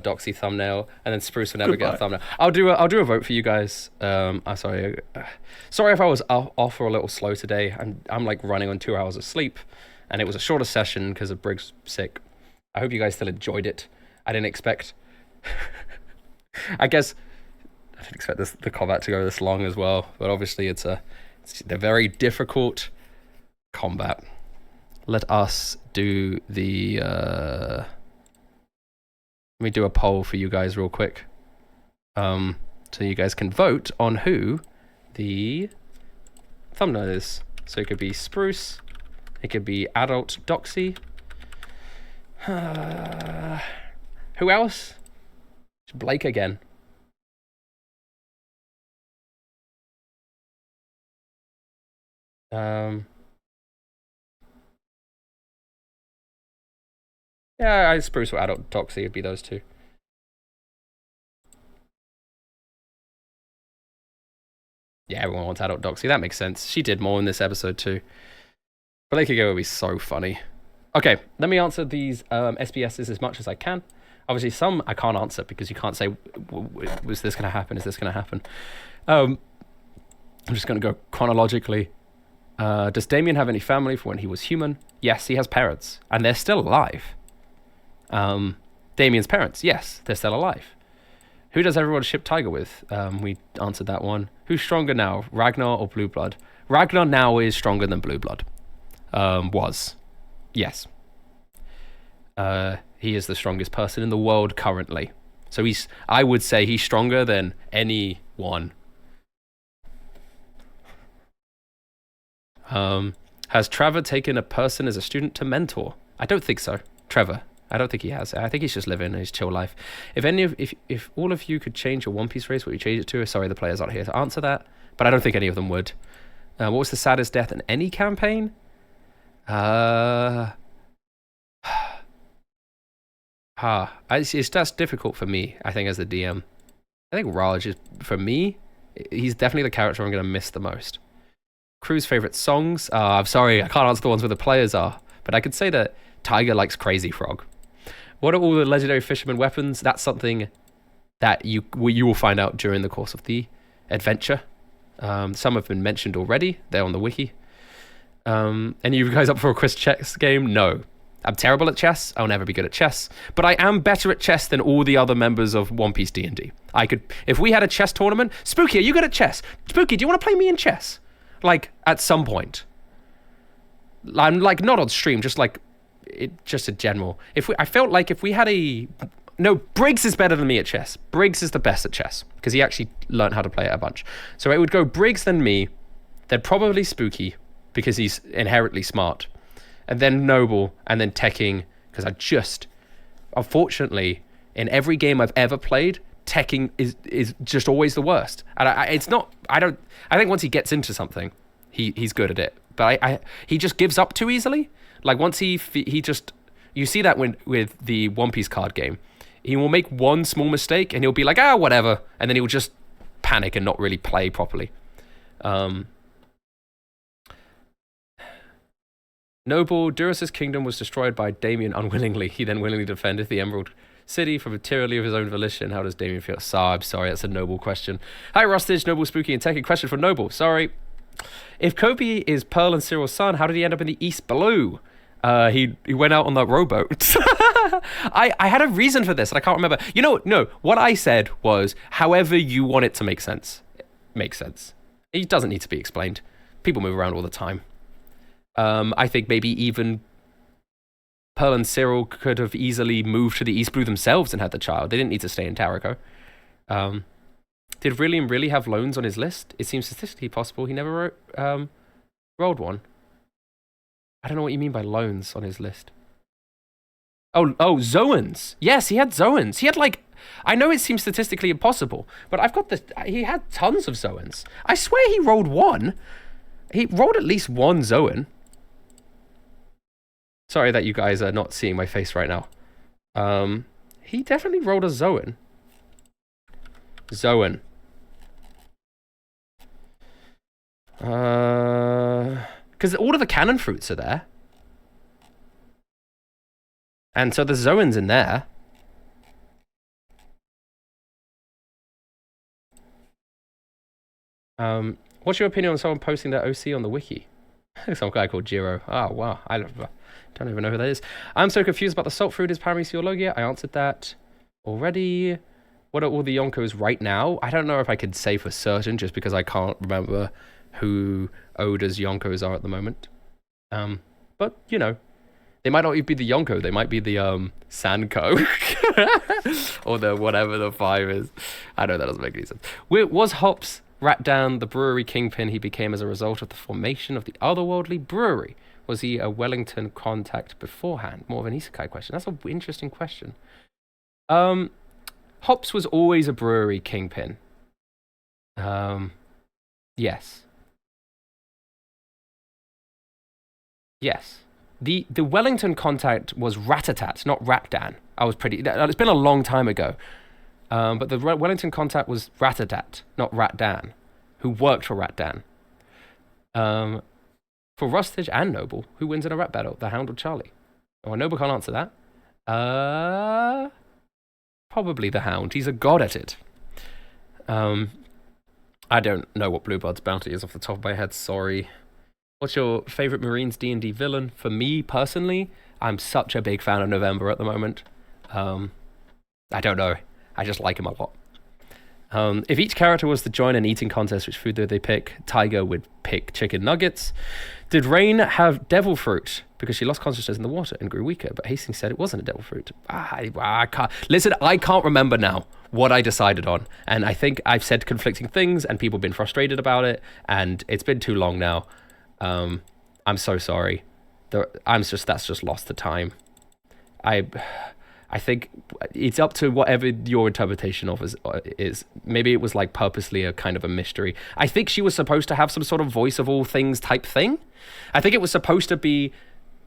Doxy thumbnail, and then Spruce will never get a thumbnail. I'll do a vote for you guys. I'm sorry. Sorry if I was off or a little slow today. I'm like running on 2 hours of sleep, and it was a shorter session because of Briggs sick. I hope you guys still enjoyed it. I didn't expect. I guess I didn't expect the combat to go this long as well, but obviously it's a very difficult combat. Let us do the. Let me do a poll for you guys real quick, so you guys can vote on who the thumbnail is. So it could be Spruce, it could be Adult Doxy. Who else? Blake again. Yeah, Spruce or Adult Doxy would be those two. Yeah, everyone wants Adult Doxy. That makes sense. She did more in this episode too. Blake again would be so funny. Okay, let me answer these SBSs as much as I can. Obviously, some I can't answer because you can't say, was this going to happen? Is this going to happen? I'm just going to go chronologically. Does Damien have any family from when he was human? Yes, he has parents, and they're still alive. Damien's parents, yes, they're still alive. Who does everyone ship Tiger with? We answered that one. Who's stronger now, Ragnar or Blue Blood? Ragnar now is stronger than Blue Blood. Was. Yes. He is the strongest person in the world currently. So I would say he's stronger than anyone. Has Trevor taken a person as a student to mentor? I don't think so. Trevor. I don't think he has. I think he's just living his chill life. If all of you could change your One Piece race, what would you change it to? Sorry, the players aren't here to answer that, but I don't think any of them would. What was the saddest death in any campaign? That's difficult for me, I think, as the DM. I think Raj is, for me, he's definitely the character I'm going to miss the most. Crew's favorite songs? I'm sorry, I can't answer the ones where the players are, but I could say that Tiger likes Crazy Frog. What are all the legendary fisherman weapons? That's something that you will find out during the course of the adventure. Some have been mentioned already. They're on the wiki. Any of you guys up for a quiz chess game? No. I'm terrible at chess. I'll never be good at chess. But I am better at chess than all the other members of One Piece D&D. I could, if we had a chess tournament. Spooky, are you good at chess? Spooky, do you want to play me in chess? Like, at some point. I'm like, not on stream, just like, just a general. I felt like if we had no, Briggs is better than me at chess. Briggs is the best at chess because he actually learned how to play it a bunch. So it would go Briggs, then me, then probably Spooky because he's inherently smart, and then Noble, and then Tekking because unfortunately, in every game I've ever played, Tekking is just always the worst. And I think once he gets into something, he's good at it. But he just gives up too easily. Like once he just, you see that with the One Piece card game, he will make one small mistake and he'll be like, whatever, and then he'll just panic and not really play properly. Noble, Durus's kingdom was destroyed by Damien unwillingly. He then willingly defended the Emerald City for materially of his own volition. How does Damien feel? I'm sorry, that's a Noble question. Hi Rustage, Noble, Spooky, and Techie. Question from Noble. Sorry. If Kobe is Pearl and Cyril's son, how did he end up in the East Blue? He went out on that rowboat. I had a reason for this, and I can't remember. No, what I said was, however you want it to make sense. It makes sense. It doesn't need to be explained. People move around all the time. I think maybe even Pearl and Cyril could have easily moved to the East Blue themselves and had the child. They didn't need to stay in Tarraco. Did William really have loans on his list? It seems statistically possible he never rolled one. I don't know what you mean by loans on his list. Oh, Zoans. Yes, he had Zoans. He had I know it seems statistically impossible, but I've got he had tons of Zoans. I swear he rolled one. He rolled at least one Zoan. Sorry that you guys are not seeing my face right now. He definitely rolled a Zoan. Zoan. Because all of the cannon fruits are there. And so the Zoan's in there. What's your opinion on someone posting their OC on the wiki? Some guy called Jiro. Oh, wow. I don't even know who that is. I'm so confused about the salt food is parameciologia. I answered that already. What are all the Yonkos right now? I don't know if I could say for certain just because I can't remember who Oda's Yonkos are at the moment. But, you know, they might not even be the Yonko. They might be the Sanko. Or the whatever the 5 is. I know that doesn't make any sense. Was Hops Ratdan the brewery kingpin he became as a result of the formation of the otherworldly brewery? Was he a Wellington contact beforehand? More of an isekai question. That's an interesting question. Hops was always a brewery kingpin. Yes. Yes. The Wellington contact was Ratatat, not Ratdan. It's been a long time ago. But the Wellington contact was Ratatat, not Ratdan, who worked for Ratdan. For Rustage and Noble, who wins in a rap battle, the Hound or Charlie? Oh, Noble can't answer that. Probably the Hound. He's a god at it. I don't know what Bluebird's bounty is off the top of my head, sorry. What's your favorite Marines D&D villain? For me, personally, I'm such a big fan of November at the moment. I don't know. I just like him a lot. If each character was to join an eating contest, which food would they pick? Tiger would pick chicken nuggets. Did Rain have devil fruit? Because she lost consciousness in the water and grew weaker, but Hastings said it wasn't a devil fruit. I can't. Listen, I can't remember now what I decided on. And I think I've said conflicting things and people have been frustrated about it. And it's been too long now. I'm so sorry. That's just lost to time. I think it's up to whatever your interpretation of is. Maybe it was like purposely a kind of a mystery. I think she was supposed to have some sort of voice of all things type thing. I think it was supposed to be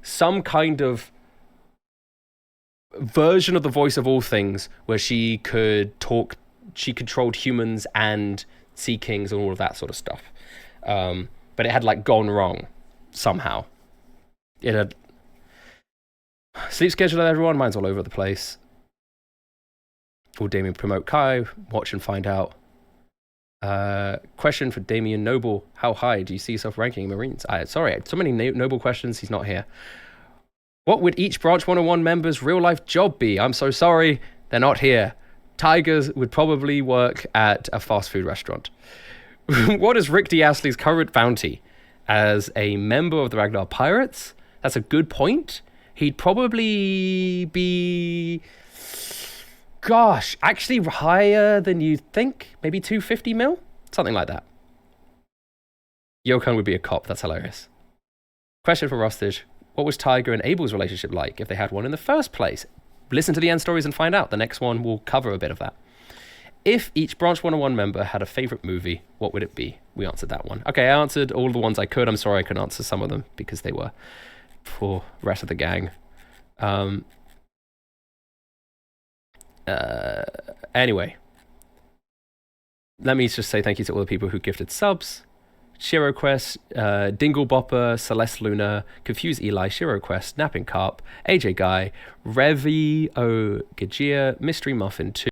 some kind of version of the voice of all things where she could talk, she controlled humans and sea kings and all of that sort of stuff. But it had like gone wrong somehow. It had... Sleep schedule, everyone. Mine's all over the place. Will Damien promote Kai? Watch and find out. Question for Damien Noble. How high do you see yourself ranking Marines? Sorry, so many Noble questions. He's not here. What would each Branch 101 member's real-life job be? I'm so sorry. They're not here. Tigers would probably work at a fast food restaurant. What is Rick D. Astley's current bounty? As a member of the Ragnar Pirates? That's a good point. He'd probably be, gosh, actually higher than you think. Maybe 250 mil? Something like that. Yokon would be a cop. That's hilarious. Question for Rustage. What was Tiger and Abel's relationship like if they had one in the first place? Listen to the end stories and find out. The next one will cover a bit of that. If each Branch 101 member had a favorite movie, what would it be? We answered that one. Okay, I answered all the ones I could. I'm sorry I couldn't answer some of them because they were for the rest of the gang. Anyway, let me just say thank you to all the people who gifted subs. ShiroQuest, Dingle Bopper, Celeste Luna, Confused Eli, ShiroQuest, Napping Carp, AJ Guy, Revi O Gajia, Mystery Muffin 2.